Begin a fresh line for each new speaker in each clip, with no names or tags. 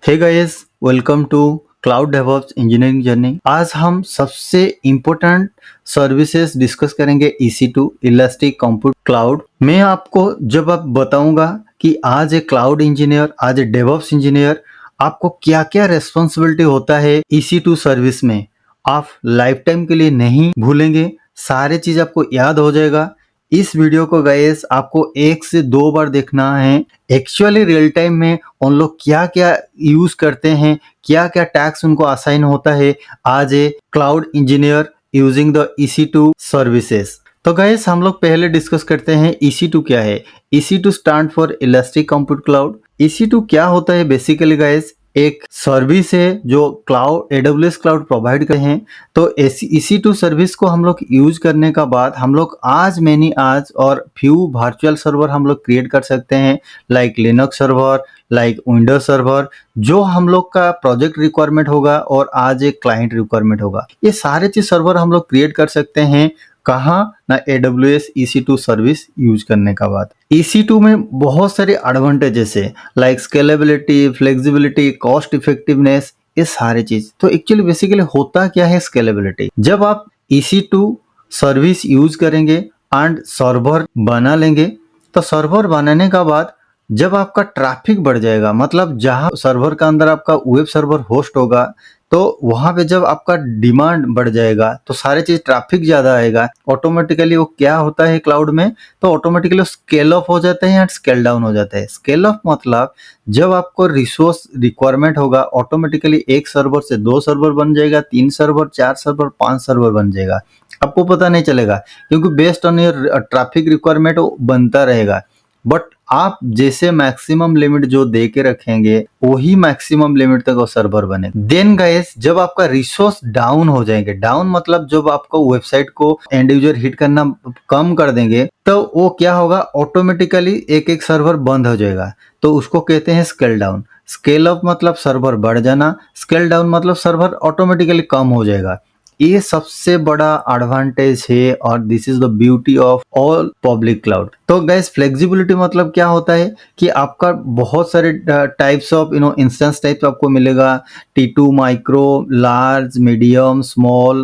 Hey guys, welcome to cloud DevOps engineering journey. आज हम सबसे इम्पोर्टेंट सर्विसेज डिस्कस करेंगे EC2 इलास्टिक कंप्यूट क्लाउड में। आपको जब आप बताऊंगा कि आज ए क्लाउड इंजीनियर, आज ए डेवऑप्स इंजीनियर, आपको क्या क्या रेस्पॉन्सिबिलिटी होता है EC2 सर्विस में, आप लाइफ टाइम के लिए नहीं भूलेंगे। सारे चीज आपको याद हो जाएगा। इस वीडियो को गाइस आपको 1 से 2 बार देखना है। एक्चुअली रियल टाइम में उन लोग क्या क्या यूज करते हैं, क्या क्या टैक्स उनको असाइन होता है आज ए cloud engineer using the EC2 services. तो गाइस हम लोग पहले डिस्कस करते हैं EC2 क्या है। EC2 stand for elastic compute cloud. EC2 क्या होता है बेसिकली गाइस, एक सर्विस है जो क्लाउड AWS क्लाउड प्रोवाइड करते हैं। तो EC2 सर्विस को हम लोग यूज करने का बाद हम लोग आज और फ्यू वर्चुअल सर्वर हम लोग क्रिएट कर सकते हैं, like Linux server, like Windows server, जो हम लोग का प्रोजेक्ट रिक्वायरमेंट होगा और आज एक क्लाइंट रिक्वायरमेंट होगा। ये सारे चीज सर्वर हम लोग क्रिएट कर सकते हैं कहाँ ना, AWS EC2 सर्विस यूज करने का बाद। EC2 में बहुत सारे एडवांटेजेस है, like scalability, flexibility, cost effectiveness, ये सारे चीज। तो एक्चुअली बेसिकली होता क्या है स्केलेबिलिटी, जब आप EC2 सर्विस यूज करेंगे एंड सर्वर बना लेंगे, तो सर्वर बनाने का बाद जब आपका ट्रैफिक बढ़ जाएगा, मतलब जहां सर्वर का अंदर आपका वेब सर्वर होस्ट होगा, तो वहां पे जब आपका डिमांड बढ़ जाएगा तो सारे चीज ट्रैफिक ज्यादा आएगा, ऑटोमेटिकली वो क्या होता है क्लाउड में, तो ऑटोमेटिकली स्केल अप हो जाता है एंड स्केल डाउन हो जाता है। स्केल अप मतलब जब आपको रिसोर्स रिक्वायरमेंट होगा, ऑटोमेटिकली एक सर्वर से 2 सर्वर बन जाएगा, 3 सर्वर, 4 सर्वर, 5 सर्वर बन जाएगा। आपको पता नहीं चलेगा क्योंकि based on your traffic requirement वो बनता रहेगा। बट आप जैसे मैक्सिमम लिमिट जो दे के रखेंगे वही मैक्सिमम लिमिट तक वो सर्वर बनेगा। देन गाइस जब आपका रिसोर्स डाउन हो जाएंगे, डाउन मतलब जब आपको वेबसाइट को एंड यूजर हिट करना कम कर देंगे, तो वो क्या होगा, ऑटोमेटिकली एक एक सर्वर बंद हो जाएगा। तो उसको कहते हैं स्केल डाउन। स्केल अप मतलब सर्वर बढ़ जाना, स्केल डाउन मतलब सर्वर ऑटोमेटिकली कम हो जाएगा। ये सबसे बड़ा एडवांटेज है और this is the beauty of all public cloud. तो गाइस फ्लेक्सिबिलिटी मतलब क्या होता है कि आपका बहुत सारे टाइप्स ऑफ इंस्टेंस टाइप्स आपको मिलेगा, T2 micro, large, medium, small,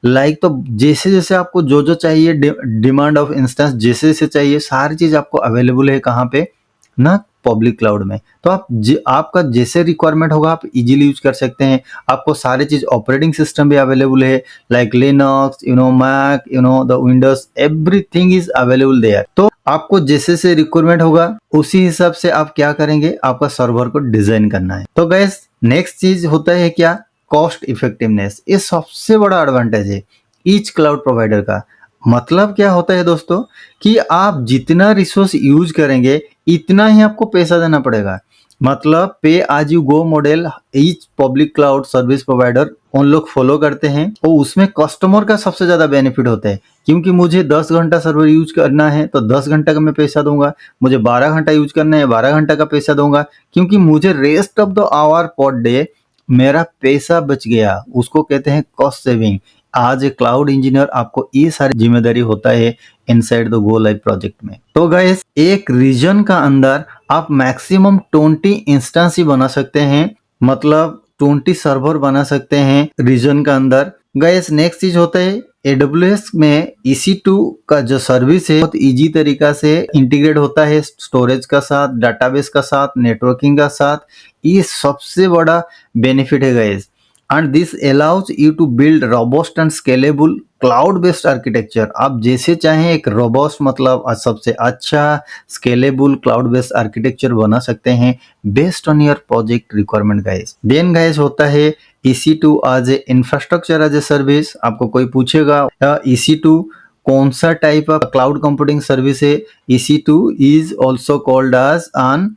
like. तो जैसे जैसे आपको जो जो चाहिए, डिमांड ऑफ इंस्टेंस जैसे जैसे चाहिए, सारी चीज आपको अवेलेबल है कहाँ पे ना, पब्लिक क्लाउड में। तो आपका जैसे रिक्वायरमेंट होगा आप इजीली यूज कर सकते हैं। आपको सारे चीज ऑपरेटिंग सिस्टम भी अवेलेबल है, like Linux, Mac, the Windows, everything is available there. तो आपको जैसे से रिक्वायरमेंट होगा उसी हिसाब से आप क्या करेंगे, आपका सर्वर को डिजाइन करना है। तो गाइस नेक्स्ट चीज होता है क्या, कॉस्ट इफेक्टिवनेस। ये सबसे बड़ा एडवांटेज है ईच क्लाउड प्रोवाइडर का। मतलब क्या होता है दोस्तों कि आप जितना रिसोर्स यूज करेंगे इतना ही आपको पैसा देना पड़ेगा। मतलब पे आज you go model each public cloud service provider उन लोग फॉलो करते हैं, और उसमें कस्टमर का सबसे ज्यादा बेनिफिट होता है। क्योंकि मुझे 10 घंटा सर्वर यूज करना है तो 10 घंटा का मैं पैसा दूंगा, मुझे 12 घंटा यूज करना है 12 घंटा का पैसा दूंगा, क्योंकि मुझे rest of the hour per day मेरा पैसा बच गया। उसको कहते हैं कॉस्ट सेविंग। आज ए क्लाउड इंजीनियर आपको ये सारी जिम्मेदारी होता है inside the go live project में। तो गाइस एक रीजन का अंदर आप मैक्सिमम 20 इंस्टेंस ही बना सकते हैं, मतलब 20 सर्वर बना सकते हैं रीजन का अंदर। गाइस नेक्स्ट चीज होता है AWS में EC2 का जो सर्विस है बहुत इजी तरीका से इंटीग्रेट होता है स्टोरेज का साथ, डाटाबेस का साथ, नेटवर्किंग का साथ। ये सबसे बड़ा बेनिफिट है guys, and this allows you to build robust and scalable cloud based architecture। आप जैसे चाहें एक robust मतलब सबसे अच्छा scalable cloud based architecture बना सकते हैं based on your project requirement guys। then guys होता है EC2 as a infrastructure as a service। आपको कोई पूछेगा EC2 कौन सा type of cloud computing service है, EC2 is also called as an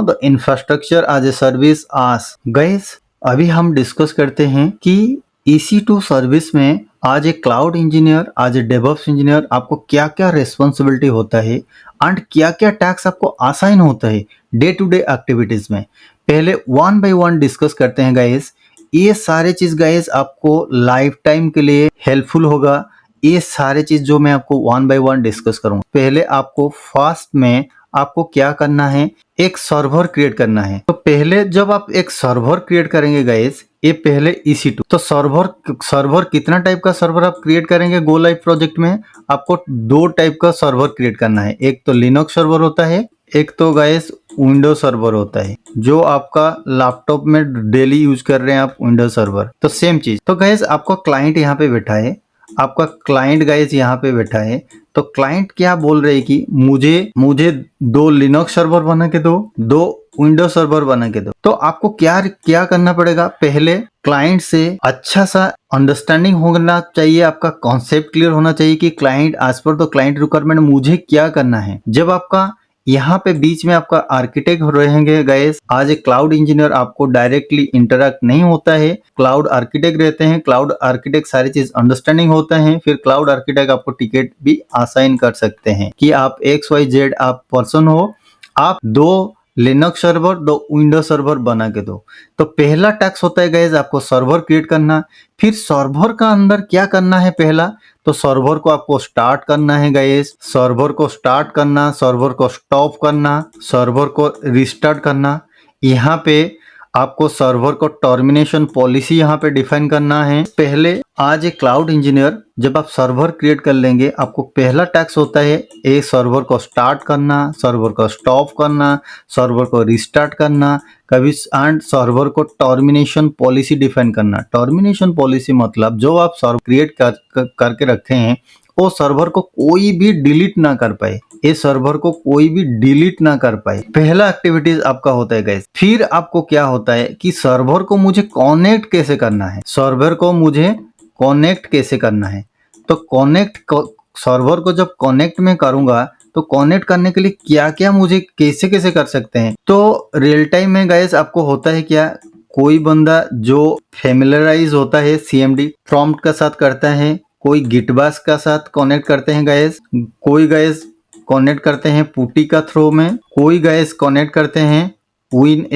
the infrastructure as a service as। guys अभी हम डिस्कस करते हैं कि EC2 सर्विस में आज एक क्लाउड इंजीनियर, आज एक डेवऑप्स इंजीनियर आपको क्या क्या रेस्पॉन्सिबिलिटी होता है एंड क्या क्या टैक्स आपको असाइन होता है डे टू डे एक्टिविटीज में। पहले 1 बाय 1 डिस्कस करते हैं गाइस। ये सारे चीज गाइस आपको लाइफ टाइम के लिए हेल्पफुल होगा। ये सारे चीज जो मैं आपको 1 बाय 1 डिस्कस करूंगा। पहले आपको फर्स्ट में आपको क्या करना है, एक सर्वर क्रिएट करना है। तो पहले जब आप एक सर्वर क्रिएट करेंगे गाइस, ये पहले EC2, तो सर्वर कितना टाइप का सर्वर आप क्रिएट करेंगे गो लाइव प्रोजेक्ट में, आपको 2 टाइप का सर्वर क्रिएट करना है। एक तो लिनक्स सर्वर होता है, एक तो गाइस विंडोज सर्वर होता है, जो आपका लैपटॉप में डेली यूज कर रहे हैं आप विंडोज सर्वर। तो सेम चीज, तो गाइस आपका क्लाइंट यहाँ पे बैठा है, आपका क्लाइंट गाइस यहाँ पे बैठा है। तो क्लाइंट क्या बोल रहे हैं कि मुझे 2 लिनक्स सर्वर बना के दो विंडोज सर्वर बना के दो। तो आपको क्या करना पड़ेगा, पहले क्लाइंट से अच्छा सा अंडरस्टैंडिंग होना चाहिए, आपका कॉन्सेप्ट क्लियर होना चाहिए कि client as per the client requirement मुझे क्या करना है। जब आपका यहाँ पे बीच में आपका आर्किटेक्ट रहेंगे गाइस, आज एक क्लाउड इंजीनियर आपको डायरेक्टली इंटरेक्ट नहीं होता है, क्लाउड आर्किटेक्ट रहते हैं। क्लाउड आर्किटेक्ट सारी चीज अंडरस्टैंडिंग होता है, फिर क्लाउड आर्किटेक्ट आपको टिकट भी असाइन कर सकते हैं कि आप XYZ आप पर्सन हो, आप 2 लिनक्स सर्वर 2 विंडोज सर्वर बना के दो। तो पहला टास्क होता है गाइस आपको सर्वर क्रिएट करना। फिर सर्वर का अंदर क्या करना है, पहला तो सर्वर को आपको स्टार्ट करना है गाइस, सर्वर को स्टार्ट करना, सर्वर को स्टॉप करना, सर्वर को रिस्टार्ट करना। यहाँ पे आपको सर्वर को टर्मिनेशन पॉलिसी यहाँ पे डिफाइन करना है। पहले आज एक क्लाउड इंजीनियर जब आप सर्वर क्रिएट कर लेंगे, आपको पहला टास्क होता है एक सर्वर को स्टार्ट करना, सर्वर को स्टॉप करना, सर्वर को रिस्टार्ट करना, कभी एंड सर्वर को टर्मिनेशन पॉलिसी डिफाइन करना। टर्मिनेशन पॉलिसी मतलब जो आप सर्वर क्रिएट करके रखे हैं वो सर्वर को कोई भी डिलीट ना कर पाए, ये सर्वर को कोई भी डिलीट ना कर पाए। पहला एक्टिविटीज आपका होता है गाइस। फिर आपको क्या होता है कि सर्वर को मुझे कनेक्ट कैसे करना है, सर्वर को मुझे कनेक्ट कैसे करना है। तो सर्वर को जब कनेक्ट में करूंगा तो कनेक्ट करने के लिए क्या क्या मुझे कैसे कैसे कर सकते हैं। तो रियल टाइम में गाइस आपको होता है क्या, कोई बंदा जो फेमिलराइज होता है CMD प्रॉम्प्ट के साथ करता है, कोई गिटबास का साथ कनेक्ट करते हैं गाइस, कोई गाइस कनेक्ट करते हैं पुटी का थ्रो में, कोई गाइस कनेक्ट करते हैं विन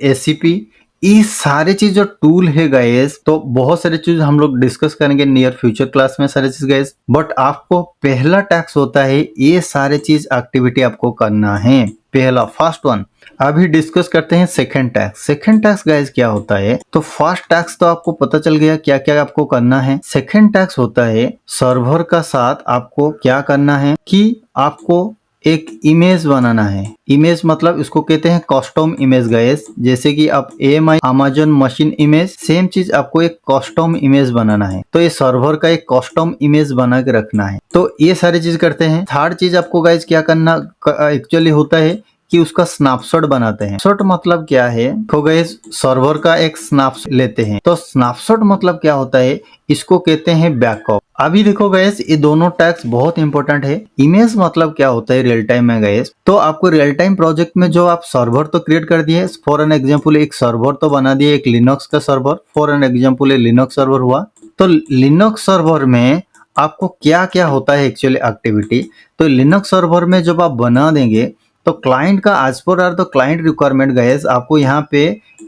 ACP। ये सारे चीज जो टूल है गाइस, तो बहुत सारे चीज हम लोग डिस्कस करेंगे नियर फ्यूचर क्लास में सारे चीज गाइस। बट आपको पहला टास्क होता है ये सारे चीज एक्टिविटी आपको करना है, पहला फर्स्ट वन। अभी डिस्कस करते हैं second task. Second task guys क्या होता है, तो फर्स्ट टास्क तो आपको पता चल गया क्या क्या आपको करना है। सेकंड टास्क होता है सर्वर का साथ आपको क्या करना है कि आपको एक इमेज बनाना है। इमेज मतलब इसको कहते हैं कस्टम इमेज गाइस, जैसे कि आप AMI Amazon machine image, same चीज आपको एक कस्टम इमेज बनाना है। तो ये सर्वर का एक कस्टम इमेज बना के रखना है। तो ये सारी चीज करते हैं। थर्ड चीज आपको गाइस क्या करना एक्चुअली होता है कि उसका स्नैपशॉट बनाते हैं। शॉट मतलब क्या है, तो गाइस सर्वर का एक स्नैपशॉट लेते हैं। तो स्नैपशॉट मतलब क्या होता है, इसको कहते हैं बैकअप। अभी देखो गाइस ये दोनों टैग्स बहुत इंपॉर्टेंट है। इमेज मतलब क्या होता है रियल टाइम में गाइस, तो आपको रियल टाइम प्रोजेक्ट में जो आप सर्वर तो क्रिएट कर दिए, फॉर एन एग्जांपल एक सर्वर तो बना दिए, एक लिनक्स का server, for an example Linux server हुआ। तो लिनक्स सर्वर में आपको क्या क्या होता है एक्चुअली एक्टिविटी, तो लिनक्स सर्वर में जब आप बना देंगे तो क्लाइंट का as per are the client requirement guys, आपको यहाँ पे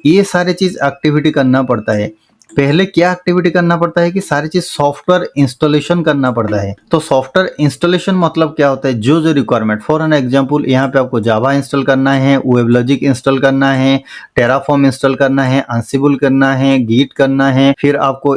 ये सारे चीज एक्टिविटी करना पड़ता है। पहले क्या एक्टिविटी करना पड़ता है कि सारी चीज सॉफ्टवेयर इंस्टॉलेशन करना पड़ता है। तो सॉफ्टवेयर इंस्टॉलेशन मतलब क्या होता है, जो रिक्वायरमेंट, फॉर एन एग्जांपल यहाँ पे आपको जावा इंस्टॉल करना है, वेबलॉजिक इंस्टॉल करना है, टेराफॉर्म इंस्टॉल करना है, अंसिबल करना है, गीट करना है, फिर आपको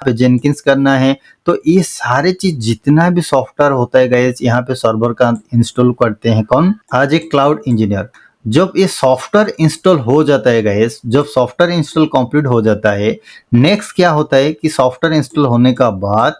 जेनकिंस करना है। तो ये सारे चीज जितना भी सॉफ्टवेयर होता है गाइस, यहाँ पे सर्वर का इंस्टॉल करते हैं कौन, आज एक क्लाउड इंजीनियर। जब ये सॉफ्टवेयर इंस्टॉल हो जाता है गाइस, जब सॉफ्टवेयर इंस्टॉल कंप्लीट हो जाता है, नेक्स्ट क्या होता है कि सॉफ्टवेयर इंस्टॉल होने का बाद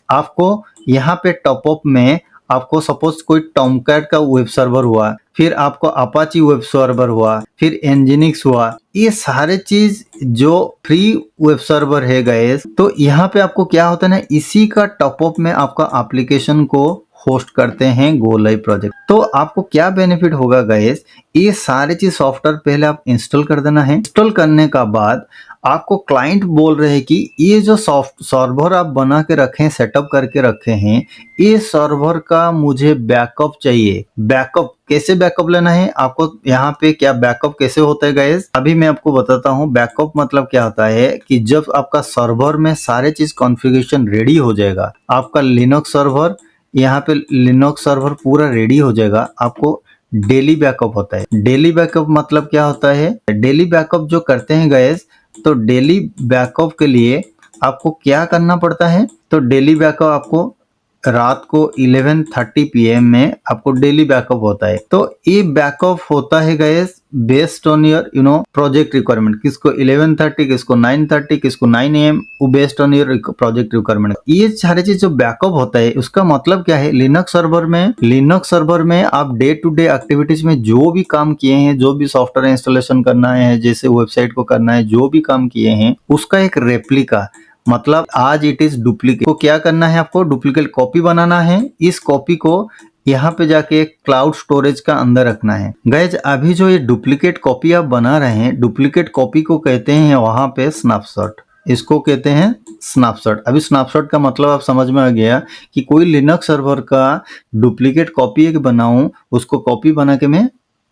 आपको यहाँ पे टॉपअप में आपको सपोज कोई टॉमकैट का वेब सर्वर हुआ, फिर आपको अपाची वेब सर्वर हुआ, फिर एनजिनिक्स हुआ, ये सारे चीज जो फ्री वेब सर्वर है गाइस, तो यहाँ पे आपको क्या होता है ना, इसी का टॉपअप में आपका एप्लीकेशन को होस्ट करते हैं गो लाइव प्रोजेक्ट। तो आपको क्या बेनिफिट होगा गाइस, ये सारे चीज सॉफ्टवेयर पहले आप इंस्टॉल कर देना है। इंस्टॉल करने का बाद आपको क्लाइंट बोल रहे हैं कि ये जो सर्वर आप बना के रखे हैं, सेटअप करके रखे हैं, ये सर्वर का मुझे बैकअप चाहिए। बैकअप कैसे बैकअप लेना है आपको, यहाँ पे क्या बैकअप कैसे होता है गाइस, अभी मैं आपको बताता हूँ। बैकअप मतलब क्या होता है कि जब आपका सर्वर में सारे चीज कॉन्फ़िगरेशन रेडी हो जाएगा, आपका लिनक्स सर्वर यहाँ पे लिनक्स सर्वर पूरा रेडी हो जाएगा, आपको डेली बैकअप होता है। डेली बैकअप मतलब क्या होता है? डेली बैकअप जो करते हैं गाइस, तो डेली बैकअप के लिए आपको क्या करना पड़ता है? तो डेली बैकअप आपको रात को 11:30 PM में आपको डेली बैकअप होता है। तो ये बैकअप होता है guys based on your project requirement. किसको 11:30, किसको 9:30, किसको 9 AM, वो based on your project requirement. ये सारी चीज जो बैकअप होता है उसका मतलब क्या है? लिनक्स सर्वर में आप डे टू डे एक्टिविटीज में जो भी काम किए हैं, जो भी सॉफ्टवेयर इंस्टॉलेशन करना है, जैसे वेबसाइट को करना है, जो भी काम किए हैं उसका एक रेप्लिका, मतलब आज इट इज डुप्लीकेट को क्या करना है? आपको डुप्लीकेट कॉपी बनाना है। इस कॉपी को यहाँ पे जाके क्लाउड स्टोरेज का अंदर रखना है। गाइज अभी जो ये डुप्लीकेट कॉपी आप बना रहे हैं, डुप्लीकेट कॉपी को कहते हैं वहां पे स्नैपशॉट, इसको कहते हैं स्नैपशॉट। अभी स्नैपशॉट का मतलब आप समझ में आ गया कि कोई लिनक्स सर्वर का डुप्लीकेट कॉपी एक बनाऊं, उसको कॉपी बना के मैं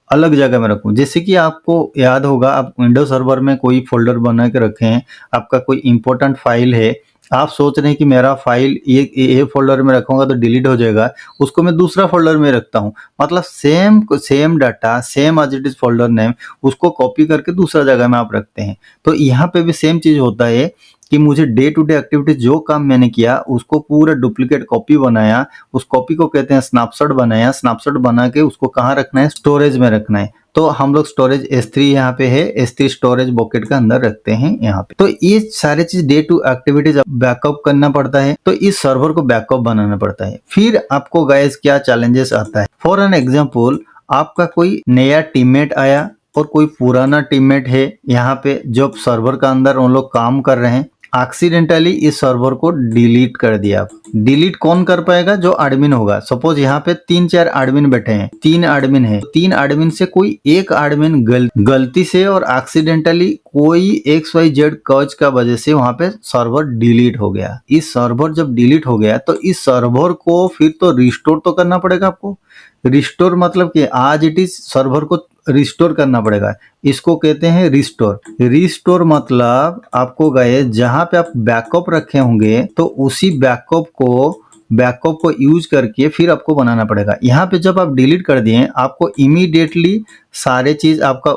अलग जगह में रखूं। जैसे कि आपको याद होगा, आप विंडोज सर्वर में कोई फोल्डर बना के रखे हैं, आपका कोई इंपॉर्टेंट फाइल है, आप सोच रहे हैं कि मेरा फाइल ये फोल्डर में रखूंगा तो डिलीट हो जाएगा, उसको मैं दूसरा फोल्डर में रखता हूं। मतलब same data, same as it is folder name, उसको कॉपी करके दूसरा जगह में आप रखते हैं। तो यहाँ पे भी सेम चीज होता है कि मुझे डे टू डे एक्टिविटीज जो काम मैंने किया उसको पूरा डुप्लीकेट कॉपी बनाया, उस कॉपी को कहते हैं स्नैपशॉट बनाया। स्नैपशॉट बना के उसको कहाँ रखना है? स्टोरेज में रखना है। तो हम लोग स्टोरेज S3 यहाँ पे है, S3 स्टोरेज बकेट का अंदर रखते हैं यहाँ पे। तो ये सारे चीज डे टू एक्टिविटीज बैकअप करना पड़ता है, तो इस सर्वर को बैकअप बनाना पड़ता है। फिर आपको गाइस क्या चैलेंजेस आता है? फॉर एन एग्जाम्पल, आपका कोई नया टीममेट आया और कोई पुराना टीममेट है यहाँ पे, जो सर्वर का अंदर उन लोग काम कर रहे हैं, एक्सीडेंटली इस सर्वर को डिलीट कर दिया। डिलीट कौन कर पाएगा? जो एडमिन होगा। सपोज यहाँ पे 3-4 एडमिन बैठे हैं, 3 एडमिन है, 3 एडमिन से कोई एक एडमिन गलती से और एक्सीडेंटली कोई XYZ कॉज का वजह से वहां पे सर्वर डिलीट हो गया। इस सर्वर जब डिलीट हो गया तो इस सर्वर को फिर तो रिस्टोर तो करना पड़ेगा आपको। रिस्टोर मतलब कि आज इट इज सर्वर को रिस्टोर करना पड़ेगा, इसको कहते हैं रिस्टोर। रिस्टोर मतलब आपको गए जहां पे आप बैकअप रखे होंगे तो उसी बैकअप को यूज करके फिर आपको बनाना पड़ेगा। यहाँ पे जब आप डिलीट कर दिए, आपको इमीडिएटली सारे चीज, आपका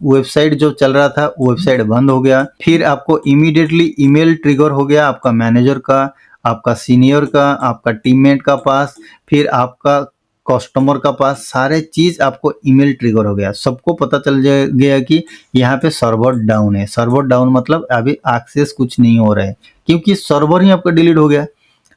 वेबसाइट जो चल रहा था वेबसाइट बंद हो गया। फिर आपको इमीडिएटली ईमेल ट्रिगर हो गया आपका मैनेजर का, आपका सीनियर का, आपका टीममेट का पास, फिर आपका कस्टमर का पास, सारे चीज आपको ईमेल ट्रिगर हो गया। सबको पता चल गया कि यहाँ पे सर्वर डाउन है। सर्वर डाउन मतलब अभी एक्सेस कुछ नहीं हो रहा है, क्योंकि सर्वर ही आपका डिलीट हो गया।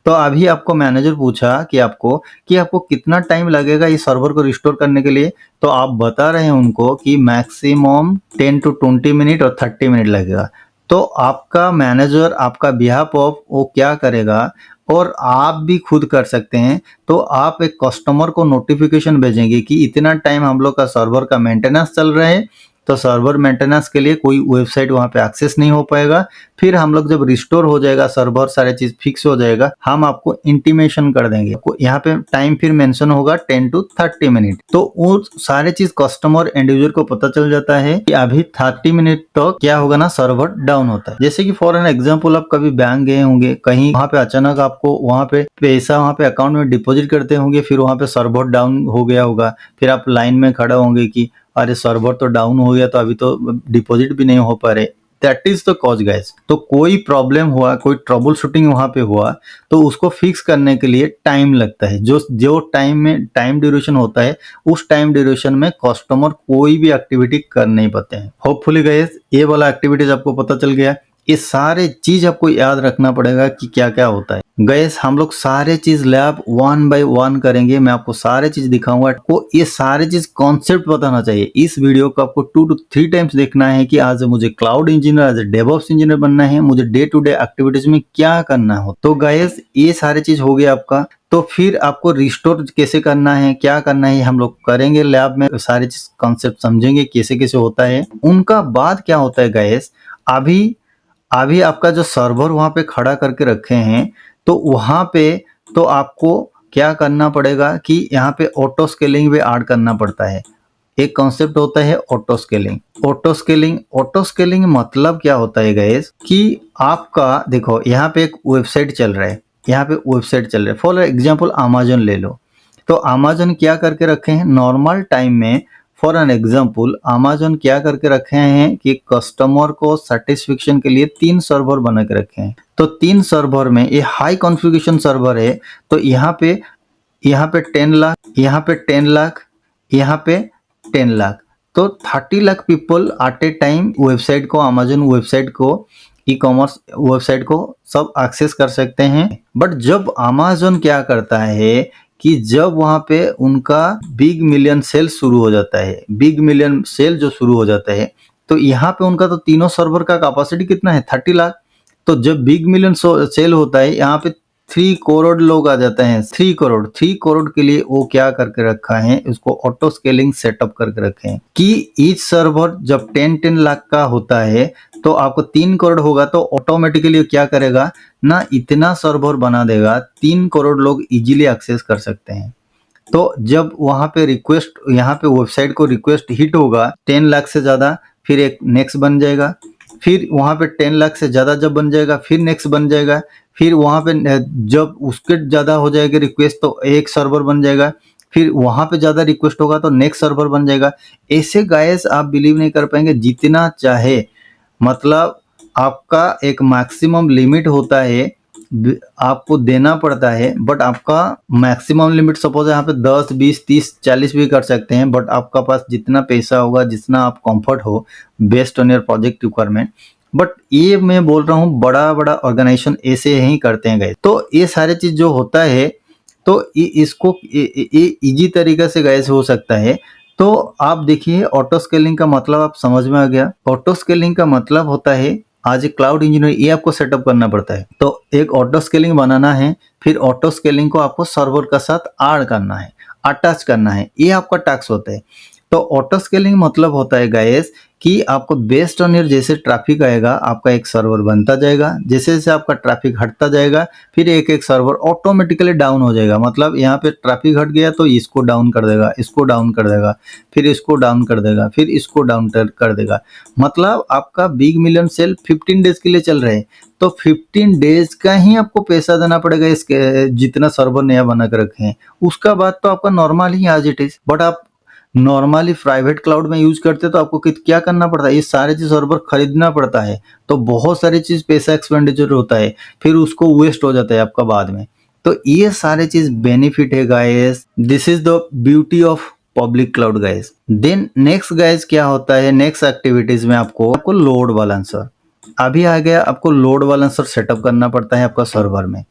तो अभी आपको मैनेजर पूछा कि आपको कितना टाइम लगेगा इस सर्वर को रिस्टोर करने के लिए, तो आप बता रहे हैं उनको कि मैक्सिमम 10 to 20 मिनट और 30 मिनट लगेगा। तो आपका मैनेजर आपका बिहाफ ऑफ वो क्या करेगा, और आप भी खुद कर सकते हैं। तो आप एक कस्टमर को नोटिफिकेशन भेजेंगे कि इतना टाइम हम लोग का सर्वर का मेंटेनेंस चल रहा है, तो सर्वर मेंटेनेंस के लिए कोई वेबसाइट वहां पे एक्सेस नहीं हो पाएगा। फिर हम लोग जब रिस्टोर हो जाएगा सर्वर, सारे चीज फिक्स हो जाएगा, हम आपको इंटीमेशन कर देंगे। यहाँ पे टाइम फिर मेंशन होगा 10 to 30 मिनट। तो वो सारे चीज कस्टमर एंड यूजर को पता चल जाता है कि अभी 30 मिनट तक क्या होगा ना, सर्वर डाउन होता है। जैसे कि फॉर एन एग्जाम्पल, आप कभी बैंक गए होंगे कहीं, वहां पे अचानक आपको वहां पे पैसा वहां पे अकाउंट में डिपॉजिट करते होंगे, फिर वहां पे सर्वर डाउन हो गया होगा। फिर आप लाइन में खड़ा होंगे कि अरे सर्वर तो डाउन हो गया, तो अभी तो डिपॉजिट भी नहीं हो पा रहे। That is the cause guys. तो कोई प्रॉब्लम हुआ, कोई ट्रबल शूटिंग वहां पे हुआ, तो उसको फिक्स करने के लिए टाइम लगता है। जो टाइम ड्यूरेशन होता है, उस टाइम ड्यूरेशन में कस्टमर कोई भी एक्टिविटी कर नहीं पाते हैं। होपफुली गाइस ये वाला एक्टिविटीज आपको पता चल गया। ये सारे चीज आपको याद रखना पड़ेगा कि क्या क्या होता है। गैस हम लोग सारे चीज लैब 1 by 1 करेंगे, मैं आपको सारे चीज दिखाऊंगा। आपको ये सारे चीज कॉन्सेप्ट बताना चाहिए। इस वीडियो को आपको 2 to 3 टाइम्स देखना है कि आज मुझे क्लाउड इंजीनियर, आज डेवऑप्स इंजीनियर बनना है, मुझे डे टू डे एक्टिविटीज में क्या करना हो। तो गैस ये सारे चीज हो गया आपका। तो फिर आपको रिस्टोर कैसे करना है, क्या करना है, हम लोग करेंगे लैब में। सारे चीज कॉन्सेप्ट समझेंगे कैसे कैसे होता है। उनका बाद क्या होता है गैस, अभी आपका जो सर्वर वहां पे खड़ा करके रखे हैं, तो वहां पे तो आपको क्या करना पड़ेगा कि यहाँ पे ऑटो स्केलिंग भी ऐड करना पड़ता है। एक कॉन्सेप्ट होता है ऑटो स्केलिंग मतलब क्या होता है गाइस कि आपका देखो यहाँ पे एक वेबसाइट चल रहा है, यहाँ पे वेबसाइट चल रहा है। फॉर एग्जांपल अमेज़न ले लो, तो अमेज़न क्या करके रखे हैं नॉर्मल टाइम में, फॉर एन एग्जांपल अमेज़न क्या करके रखे हैं कि कस्टमर को सेटिस्फेक्शन के लिए 3 सर्वर बना के रखे हैं। तो 3 सर्वर में ये हाई कॉन्फ़िगरेशन सर्वर है, तो यहाँ पे 10 लाख, यहाँ पे 10 लाख, यहाँ पे 10 लाख, तो 30 lakh people at A time website को, अमेज़न वेबसाइट को, ई कॉमर्स वेबसाइट को सब एक्सेस कर सकते हैं। बट जब अमेज़न क्या करता है कि जब वहाँ पे उनका बिग मिलियन सेल शुरू हो जाता है, बिग मिलियन सेल जो शुरू हो जाता है, तो यहाँ पे उनका तो तीनों सर्वर का कैपेसिटी कितना है 30 लाख। तो जब बिग मिलियन सेल होता है यहाँ पे 3 करोड़ लोग आ जाते हैं। 3 करोड़ के लिए वो क्या करके रखा है, उसको ऑटो स्केलिंग सेटअप करके रखे हैं कि ईच सर्वर जब 10 लाख का होता है तो आपको 3 करोड़ होगा तो ऑटोमेटिकली क्या करेगा ना, इतना सर्वर बना देगा 3 करोड़ लोग इजीली एक्सेस कर सकते हैं। तो जब वहां पे रिक्वेस्ट, यहाँ पे वेबसाइट को रिक्वेस्ट हिट होगा 10 लाख से ज्यादा, फिर एक नेक्स्ट बन जाएगा, फिर वहां पे 10 लाख से ज्यादा जब बन जाएगा फिर नेक्स्ट बन जाएगा, फिर वहां पे जब उसके ज्यादा हो जाएगा रिक्वेस्ट तो एक सर्वर बन जाएगा, फिर वहां पे ज्यादा रिक्वेस्ट होगा तो नेक्स्ट सर्वर बन जाएगा। ऐसे गाइस आप बिलीव नहीं कर पाएंगे, जितना चाहे, मतलब आपका एक मैक्सिमम लिमिट होता है, आपको देना पड़ता है, बट आपका मैक्सिमम लिमिट सपोज यहाँ पे 10, 20, 30, 40 भी कर सकते हैं, बट आपका पास जितना पैसा होगा, जितना आप कंफर्ट हो based on your project requirement. But ये मैं बोल रहा हूँ बड़ा बड़ा ऑर्गेनाइजेशन ऐसे ही करते हैं गए, तो ये सारे चीज जो होता है तो इसको इजी तरीके से गैस हो सकता है। तो आप देखिए ऑटो स्केलिंग का मतलब आप समझ में आ गया। ऑटो स्केलिंग का मतलब होता है आज एक क्लाउड इंजीनियर ये आपको सेटअप करना पड़ता है, तो एक ऑटो स्केलिंग बनाना है, फिर ऑटो स्केलिंग को आपको सर्वर का साथ ऐड करना है, अटैच करना है, ये आपका टास्क होता है। तो ऑटो स्केलिंग मतलब होता है गाइस कि आपको बेस्ड ऑन योर जैसे ट्रैफिक आएगा आपका एक सर्वर बनता जाएगा, जैसे जैसे आपका ट्रैफिक हटता जाएगा फिर एक एक सर्वर ऑटोमेटिकली डाउन हो जाएगा। मतलब यहाँ पे ट्रैफिक हट गया तो इसको डाउन कर देगा, इसको डाउन कर देगा, फिर इसको डाउन कर देगा, फिर इसको डाउन कर देगा। मतलब आपका बिग मिलियन सेल 15 डेज के लिए चल रहे हैं, तो 15 डेज का ही आपको पैसा देना पड़ेगा इसके, जितना सर्वर नया बना कर रखे हैं। उसका बाद तो आपका नॉर्मल ही एज इट इज। बट आप नॉर्मली प्राइवेट क्लाउड में यूज करते तो आपको क्या करना पड़ता है, ये सारे चीज सर्वर खरीदना पड़ता है, तो बहुत सारी चीज पैसा एक्सपेंडिचर होता है, फिर उसको वेस्ट हो जाता है आपका बाद में। तो ये सारे चीज बेनिफिट है guys, this is the beauty of public cloud guys. Then next guys क्या होता है, नेक्स्ट एक्टिविटीज में आपको लोड बैलेंसर अभी आ गया, आपको लोड बैलेंसर सेटअप करना पड़ता है आपका सर्वर में।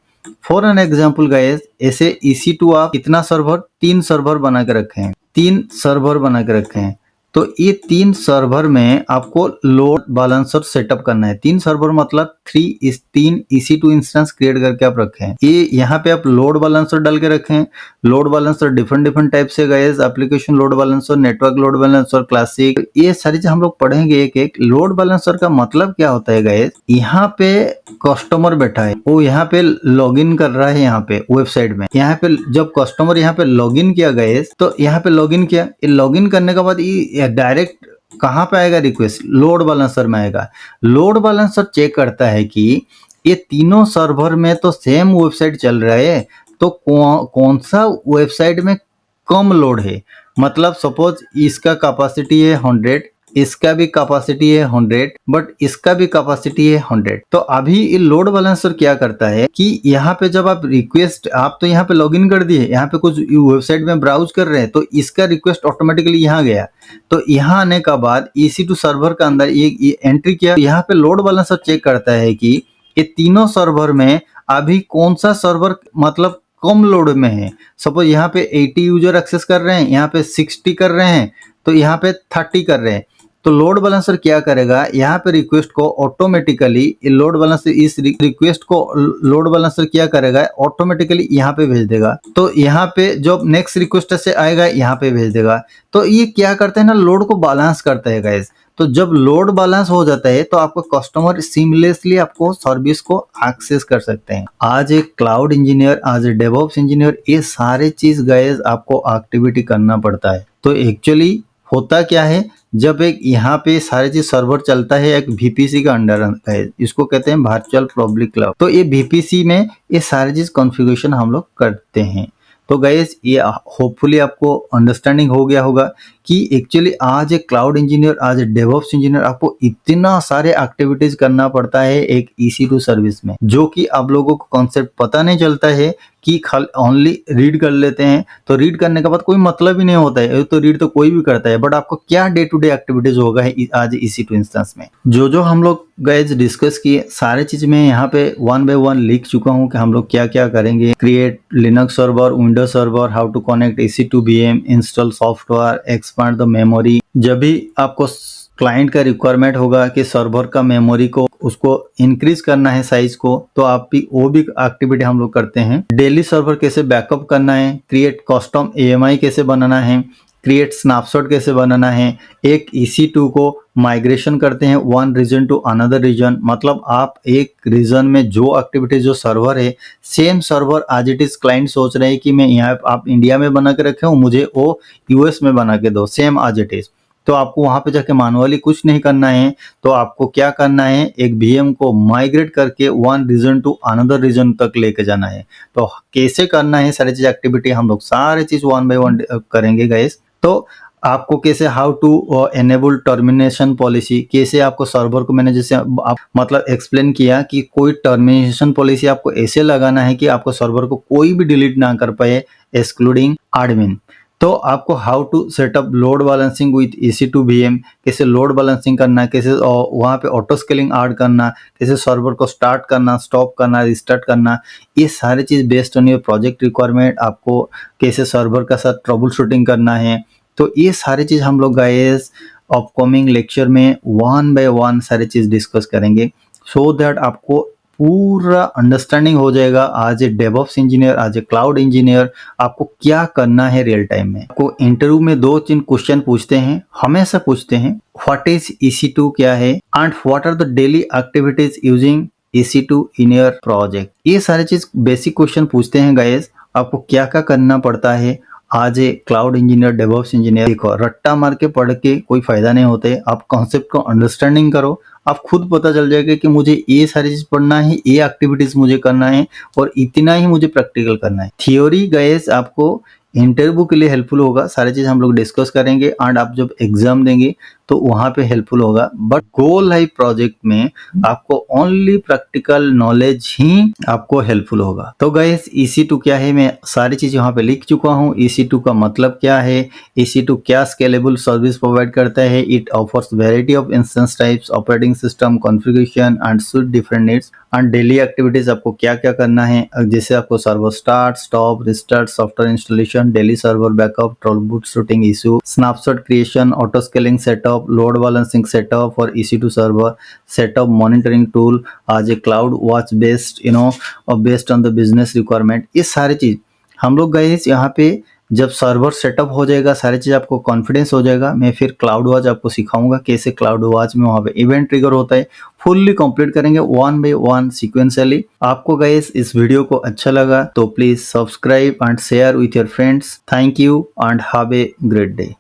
फॉर एन एग्जाम्पल गाइस, ऐसे EC2 आप कितना सर्वर, 3 सर्वर बना के रखे हैं, 3 सर्वर बना के रखे हैं, तो ये 3 सर्वर में आपको लोड बैलेंसर सेटअप करना है। 3 सर्वर मतलब 3 EC2 इंस्टेंस क्रिएट करके आप रखे हैं। ये यहाँ पे आप लोड बैलेंसर डाल के रखे हैं। लोड बैलेंसर डिफरेंट टाइप से guys, application load balancer, network load balancer, classic, ये सारी चीज हम लोग पढ़ेंगे एक एक। लोड बैलेंसर का मतलब क्या होता है गाइस, यहाँ पे कस्टमर बैठा है, वो यहाँ पे लॉगिन कर रहा है, यहाँ पे वेबसाइट में, यहाँ पे जब कस्टमर यहाँ पे लॉगिन किया गाइस, तो यहाँ पे लॉगिन किया, लॉगिन करने के बाद ये डायरेक्ट कहाँ पे आएगा रिक्वेस्ट, लोड बैलेंसर में आएगा। लोड बैलेंसर चेक करता है कि ये तीनों सर्वर में तो सेम वेबसाइट चल रहा है, तो कौन सा वेबसाइट में कम लोड है। मतलब सपोज इसका कैपेसिटी है 100, इसका भी कैपेसिटी है 100, बट इसका भी कैपेसिटी है 100। तो अभी ये लोड बैलेंसर क्या करता है कि यहाँ पे जब आप रिक्वेस्ट, आप तो यहाँ पे लॉगिन कर दिए, यहाँ पे कुछ वेबसाइट में ब्राउज कर रहे हैं, तो इसका रिक्वेस्ट ऑटोमेटिकली यहाँ गया, तो यहाँ आने का बाद EC2 सर्वर का अंदर ये एंट्री किया, यहाँ पे लोड बैलेंसर चेक करता है कि ये तीनों सर्वर में अभी कौन सा सर्वर मतलब कम लोड में है। सपोज यहाँ पे 80 यूजर एक्सेस कर रहे हैं, यहाँ पे 60 कर रहे हैं, तो यहाँ पे 30 कर रहे हैं। तो लोड बैलेंसर क्या करेगा, यहाँ पे रिक्वेस्ट को ऑटोमेटिकली, लोड बैलेंसर इस रिक्वेस्ट को लोड बैलेंसर क्या करेगा, ऑटोमेटिकली यहाँ पे भेज देगा। तो यहाँ पे जो नेक्स्ट रिक्वेस्ट से आएगा यहाँ पे भेज देगा। तो ये क्या करते हैं ना, लोड को बैलेंस करता है गाइस। तो जब लोड बैलेंस हो जाता है तो आपका कस्टमर सीमलेसली आपको सर्विस को एक्सेस कर सकते हैं। आज एक क्लाउड इंजीनियर, आज ए डेवऑप्स इंजीनियर, ये सारे चीज गाइस आपको एक्टिविटी करना पड़ता है। तो एक्चुअली होता क्या है, जब एक यहाँ पे सारे चीज सर्वर चलता है एक VPC का अंडर है, इसको कहते हैं वर्चुअल पब्लिक क्लाउड। तो ये VPC में ये सारे चीज कॉन्फ़िगरेशन हम लोग करते हैं। तो गाइस ये होपफुली आपको अंडरस्टैंडिंग हो गया होगा कि एक्चुअली आज एक क्लाउड इंजीनियर, आज एक डेवऑप्स इंजीनियर, आपको इतना सारे एक्टिविटीज करना पड़ता है एक EC2 सर्विस में, जो कि आप लोगों को कॉन्सेप्ट पता नहीं चलता है कि खाली ओनली रीड कर लेते हैं। तो रीड करने के बाद कोई मतलब ही नहीं होता है, तो रीड तो कोई भी करता है, बट आपको क्या डे टू डे एक्टिविटीज होगा है आज EC2 इंस्टेंस में। जो हम लोग गाइस डिस्कस किए सारे चीज मैं यहाँ पे 1 बाय 1 लिख चुका हूँ कि हम लोग क्या क्या करेंगे। Create Linux server, Windows server, how to connect EC2 VM, install software, expand the memory. जब भी आपको क्लाइंट का रिक्वायरमेंट होगा कि सर्वर का मेमोरी को उसको इंक्रीज करना है साइज को, तो आप भी वो भी एक्टिविटी हम लोग करते हैं। डेली सर्वर कैसे बैकअप करना है, क्रिएट कस्टम AMI कैसे बनाना है, क्रिएट स्नैपशॉट कैसे बनाना है, एक EC2 को माइग्रेशन करते हैं one region to another region. मतलब आप एक रीजन में जो एक्टिविटी जो सर्वर है, सेम सर्वर आज इट इज क्लाइंट सोच रहे हैं कि मैं यहाँ आप इंडिया में बना के रखे हूँ, मुझे वो US में बना के दो, सेम आज इट इज। तो आपको वहां पे जाके मैनुअली कुछ नहीं करना है, तो आपको क्या करना है, एक VM को माइग्रेट करके one region to another region तक लेके जाना है। तो कैसे करना है सारी चीज एक्टिविटी हम लोग सारी चीज 1 बाय 1 करेंगे गाइस। तो आपको कैसे how to enable termination policy, कैसे आपको सर्वर को मैंने जैसे आप मतलब एक्सप्लेन किया कि कोई टर्मिनेशन पॉलिसी आपको ऐसे लगाना है कि आपको सर्वर को कोई भी डिलीट ना कर पाए एक्सक्लूडिंग एडमिन। तो आपको how to setup load balancing with EC2 VM, कैसे लोड बैलेंसिंग करना, कैसे वहाँ पे ऑटो स्केलिंग ऐड करना, कैसे सर्वर को स्टार्ट करना, स्टॉप करना, रिस्टार्ट करना, ये सारी चीज़ based on your project requirement. आपको कैसे सर्वर का साथ ट्रबल शूटिंग करना है, तो ये सारी चीज़ हम लोग गाइस अपकमिंग लेक्चर में 1 बाय 1 सारी चीज़ डिस्कस करेंगे, सो दैट आपको पूरा अंडरस्टैंडिंग हो जाएगा आज ए डेवऑप्स इंजीनियर, आज ए क्लाउड इंजीनियर आपको क्या करना है रियल टाइम में। आपको इंटरव्यू में 2-3 क्वेश्चन पूछते हैं, हमेशा पूछते हैं, व्हाट इज EC2 क्या है, and what are the daily activities using EC2 in your project. ये सारी चीज बेसिक क्वेश्चन पूछते हैं गाइस, आपको क्या क्या करना पड़ता है आज ए क्लाउड इंजीनियर, डेवऑप्स इंजीनियर। देखो रट्टा मार के पढ़ के कोई फायदा नहीं होता है, आप कॉन्सेप्ट को अंडरस्टैंडिंग करो, आप खुद पता चल जाएगा कि मुझे ये सारी चीज पढ़ना है, ये एक्टिविटीज मुझे करना है और इतना ही मुझे प्रैक्टिकल करना है। थियोरी गाइस आपको इंटरव्यू के लिए हेल्पफुल होगा, सारी चीज हम लोग डिस्कस करेंगे, एंड आप जब एग्जाम देंगे तो वहां पे हेल्पफुल होगा। बट गोल लाइफ प्रोजेक्ट में आपको ओनली प्रैक्टिकल नॉलेज ही आपको हेल्पफुल होगा। तो गाइस EC2 क्या है मैं सारी चीज यहाँ पे लिख चुका हूँ। EC2 का मतलब क्या है, EC2 क्या स्केलेबल सर्विस प्रोवाइड करता है, it offers variety of instance types, operating system configuration and suit different needs, and daily activities आपको क्या क्या करना है, जैसे आपको server start, stop, restart, software installation, daily server backup, trouble shooting issue, snapshot creation, auto scaling setup, load balancing setup for EC2 server, setup monitoring tool as a cloud watch based based on the business requirement। ये सारी चीज हम लोग guys यहाँ पे जब server setup हो जाएगा, सारी चीज आपको कॉन्फिडेंस हो जाएगा, मैं फिर क्लाउड वॉच आपको सिखाऊंगा कैसे क्लाउड वॉच में वहाँ पे इवेंट ट्रिगर होता है, फुल्ली कंप्लीट करेंगे 1 बाय 1 सीक्वेंशियली। आपको गाइस इस वीडियो को अच्छा लगा तो please subscribe and share with your friends. Thank you and have a great day.